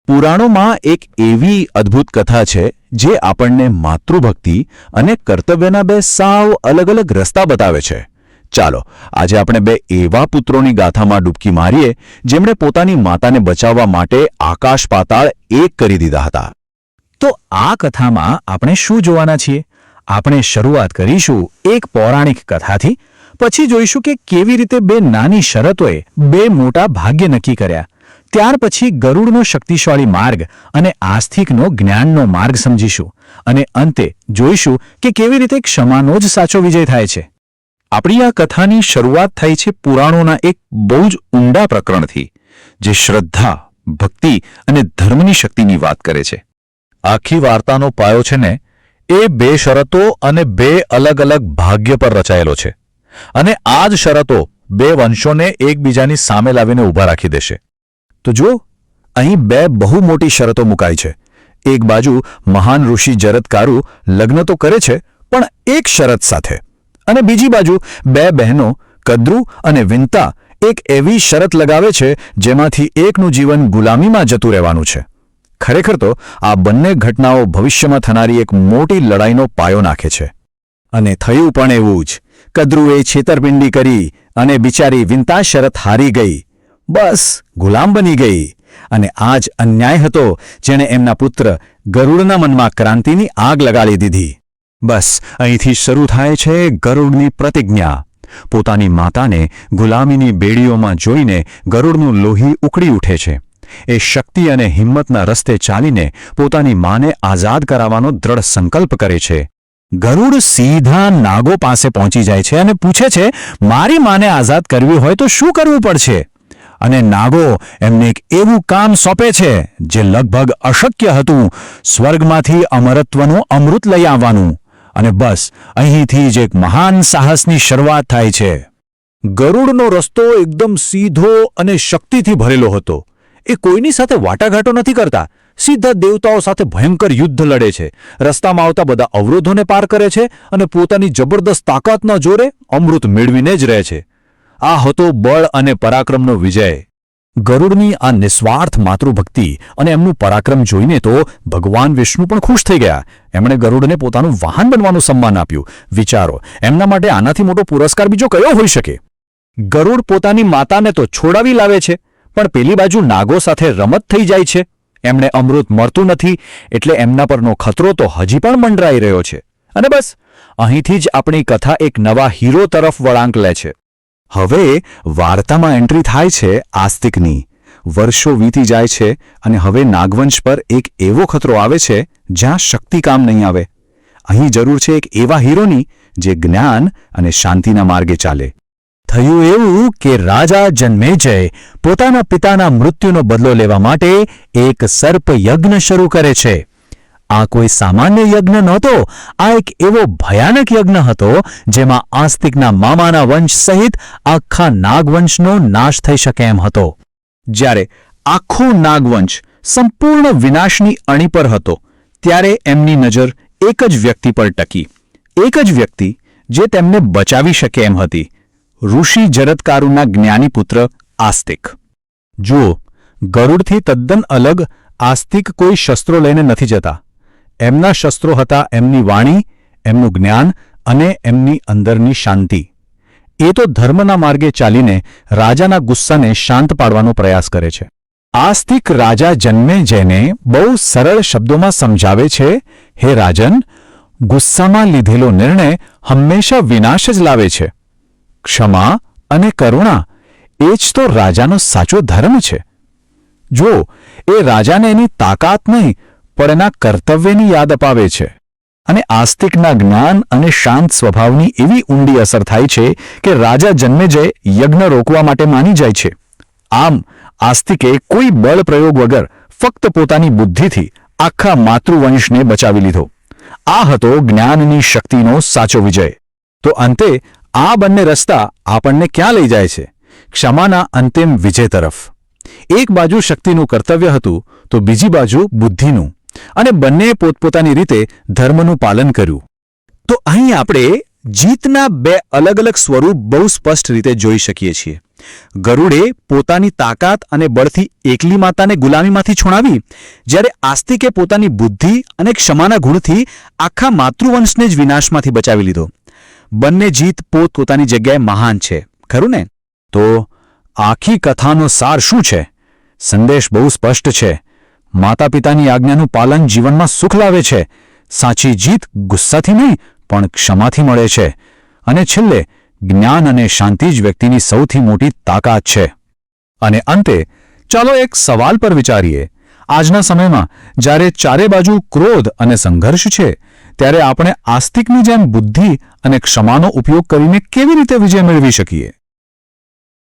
પુરાણોમાં એક એવી અદ્ભુત કથા છે જે આપણને માતૃભક્તિ અને કર્તવ્યના બે સાવ અલગ અલગ રસ્તા બતાવે છે. ચાલો આજે આપણે બે એવા પુત્રોની ગાથામાં ડૂબકી મારીએ જેમણે પોતાની માતાને બચાવવા માટે આકાશ પાતાળ એક કરી દીધા હતા. તો આ કથામાં આપણે શું જોવાના છીએ? આપણે શરૂઆત કરીશું એક પૌરાણિક કથાથી, પછી જોઈશું કે કેવી રીતે બે નાની શરતોએ બે મોટા ભાગ્ય નક્કી કર્યા. ત્યાર પછી ગરુડનો શક્તિશાળી માર્ગ અને આસ્તિકનો જ્ઞાનનો માર્ગ સમજીશું, અને અંતે જોઈશું કે કેવી રીતે ક્ષમાનો જ સાચો વિજય થાય છે. આપણી આ કથાની શરૂઆત થાય છે પુરાણોના એક બહુ જ ઊંડા પ્રકરણથી, જે શ્રદ્ધા, ભક્તિ અને ધર્મની શક્તિની વાત કરે છે. આખી વાર્તાનો પાયો છે ને એ બે શરતો અને બે અલગ અલગ ભાગ્ય પર રચાયેલો છે, અને આ જ શરતો બે વંશોને એકબીજાની સામે લાવીને ઊભા રાખી દેશે. તો જુઓ, અહીં બે બહુ મોટી શરતો મુકાઈ છે. એક બાજુ મહાન ઋષિ જરદકારુ લગ્ન તો કરે છે, પણ એક શરત સાથે, અને બીજી બાજુ બે બહેનો કદ્રુ અને વિંતા એક એવી શરત લગાવે છે જેમાંથી એકનું જીવન ગુલામીમાં જતું રહેવાનું છે. ખરેખર તો આ બંને ઘટનાઓ ભવિષ્યમાં થનારી એક મોટી લડાઈનો પાયો નાખે છે. અને થયું પણ એવું જ. કદ્રુએ છેતરપિંડી કરી અને બિચારી વિંતા શરત હારી ગઈ, બસ ગુલામ બની ગઈ. અને આ જ અન્યાય હતો જેણે એમના પુત્ર ગરુડના મનમાં ક્રાંતિની આગ લગાડી દીધી. બસ અહીંથી શરૂ થાય છે ગરુડની પ્રતિજ્ઞા. પોતાની માતાને ગુલામીની બેડીઓમાં જોઈને ગરુડનું લોહી ઉકળી ઉઠે છે. એ શક્તિ અને હિંમતના રસ્તે ચાલીને પોતાની માને આઝાદ કરાવવાનો દ્રઢ સંકલ્પ કરે છે. ગરુડ સીધા નાગો પાસે પહોંચી જાય છે અને પૂછે છે, મારી માને આઝાદ કરવી હોય તો શું કરવું પડશે? અને નાગો એમને એક એવું કામ સોંપે છે જે લગભગ અશક્ય હતું: સ્વર્ગમાંથી અમરત્વનું અમૃત લઈ આવવાનું. અને બસ અહીંથી જ એક મહાન સાહસની શરૂઆત થાય છે. ગરુડનો રસ્તો એકદમ સીધો અને શક્તિથી ભરેલો હતો. એ કોઈની સાથે વાટાઘાટો નથી કરતા, સીધા દેવતાઓ સાથે ભયંકર યુદ્ધ લડે છે, રસ્તામાં આવતા બધા અવરોધોને પાર કરે છે અને પોતાની જબરદસ્ત તાકાતના જોરે અમૃત મેળવીને જ રહે છે. આ હતો બળ અને પરાક્રમનો વિજય. ગરુડની આ નિસ્વાર્થ માતૃભક્તિ અને એમનું પરાક્રમ જોઈને તો ભગવાન વિષ્ણુ પણ ખુશ થઈ ગયા. એમણે ગરુડને પોતાનું વાહન બનવાનું સન્માન આપ્યું. વિચારો, એમના માટે આનાથી મોટો પુરસ્કાર બીજો કયો હોઈ શકે? ગરુડ પોતાની માતાને તો છોડાવી લાવે છે, પણ પેલી બાજુ નાગો સાથે રમત થઈ જાય છે. એમણે અમૃત મળતું નથી, એટલે એમના પરનો ખતરો તો હજી પણ મંડરાઈ રહ્યો છે. અને બસ અહીંથી જ આપણી કથા એક નવા હીરો તરફ વળાંક લે છે. હવે વાર્તામાં એન્ટ્રી થાય છે આસ્તિકની. વર્ષો વીતી જાય છે અને હવે નાગવંશ પર એક એવો ખતરો આવે છે જ્યાં શક્તિ કામ નહીં આવે. અહીં જરૂર છે એક એવા હીરોની જે જ્ઞાન અને શાંતિના માર્ગે ચાલે. થયું એવું કે રાજા જન્મેજય પોતાના પિતાના મૃત્યુનો બદલો લેવા માટે એક સર્પ યજ્ઞ શરૂ કરે છે. આ કોઈ સામાન્ય યજ્ઞ નહોતો. આ એક એવો ભયાનક યજ્ઞ હતો જેમાં આસ્તિકના મામાના વંશ સહિત આખા નાગવંશનો નાશ થઈ શકે એમ હતો. જ્યારે આખો નાગવંશ સંપૂર્ણ વિનાશની અણી પર હતો, ત્યારે એમની નજર એક જ વ્યક્તિ પર ટકી. એક જ વ્યક્તિ જે તેમને બચાવી શકે એમ હતી: ઋષિ જરદકારુના જ્ઞાની પુત્ર આસ્તિક. જુઓ, ગરુડથી તદ્દન અલગ આસ્તિક કોઈ શસ્ત્રો લઈને નથી જતા. એમના શસ્ત્રો હતા એમની વાણી, એમનું જ્ઞાન અને એમની અંદરની શાંતિ. એ તો ધર્મના માર્ગે ચાલીને રાજાના ગુસ્સાને શાંત પાડવાનો પ્રયાસ કરે છે. આસ્તિક રાજા જન્મેજયને બહુ સરળ શબ્દોમાં સમજાવે છે: હે રાજન, ગુસ્સામાં લીધેલો નિર્ણય હંમેશા વિનાશ જ લાવે છે. ક્ષમા અને કરુણા એ જ તો રાજાનો સાચો ધર્મ છે. જો એ રાજાને એની તાકાત નહીં પણ એના કર્તવ્યની યાદ અપાવે છે. અને આસ્તિકના જ્ઞાન અને શાંત સ્વભાવની એવી ઊંડી અસર થાય છે કે રાજા જન્મેજય યજ્ઞ રોકવા માટે માની જાય છે. આમ આસ્તિકે કોઈ બળ પ્રયોગ વગર ફક્ત પોતાની બુદ્ધિથી આખા માતૃવંશને બચાવી લીધો. આ હતો જ્ઞાનની શક્તિનો સાચો વિજય. તો અંતે આ બંને રસ્તા આપણને ક્યાં લઈ જાય છે? ક્ષમાના અંતિમ વિજય તરફ. એક બાજુ શક્તિનું કર્તવ્ય હતું તો બીજી બાજુ બુદ્ધિનું, અને બંને પોતપોતાની રીતે ધર્મનું પાલન કર્યું. તો અહીં આપણે જીતના બે અલગ અલગ સ્વરૂપ બહુ સ્પષ્ટ રીતે જોઈ શકીએ છીએ. ગરુડે પોતાની તાકાત અને બળથી એકલી માતાને ગુલામીમાંથી છોડાવી, જ્યારે આસ્તિકે પોતાની બુદ્ધિ અને ક્ષમાના ગુણથી આખા માતૃવંશને જ વિનાશમાંથી બચાવી લીધો. બંને જીત પોતપોતાની જગ્યાએ મહાન છે, ખરું ને? તો આખી કથાનો સાર શું છે? સંદેશ બહુ સ્પષ્ટ છે. માતા પિતાની આજ્ઞાનું પાલન જીવનમાં સુખ લાવે છે. સાચી જીત ગુસ્સાથી નહીં પણ ક્ષમાથી મળે છે. અને છેલ્લે જ્ઞાન અને શાંતિ જ વ્યક્તિની સૌથી મોટી તાકાત છે. અને અંતે ચાલો એક સવાલ પર વિચારીએ. આજના સમયમાં જ્યારે ચારે બાજુ ક્રોધ અને સંઘર્ષ છે, ત્યારે આપણે આસ્તિકની જેમ બુદ્ધિ અને ક્ષમાનો ઉપયોગ કરીને કેવી રીતે વિજય મેળવી શકીએ?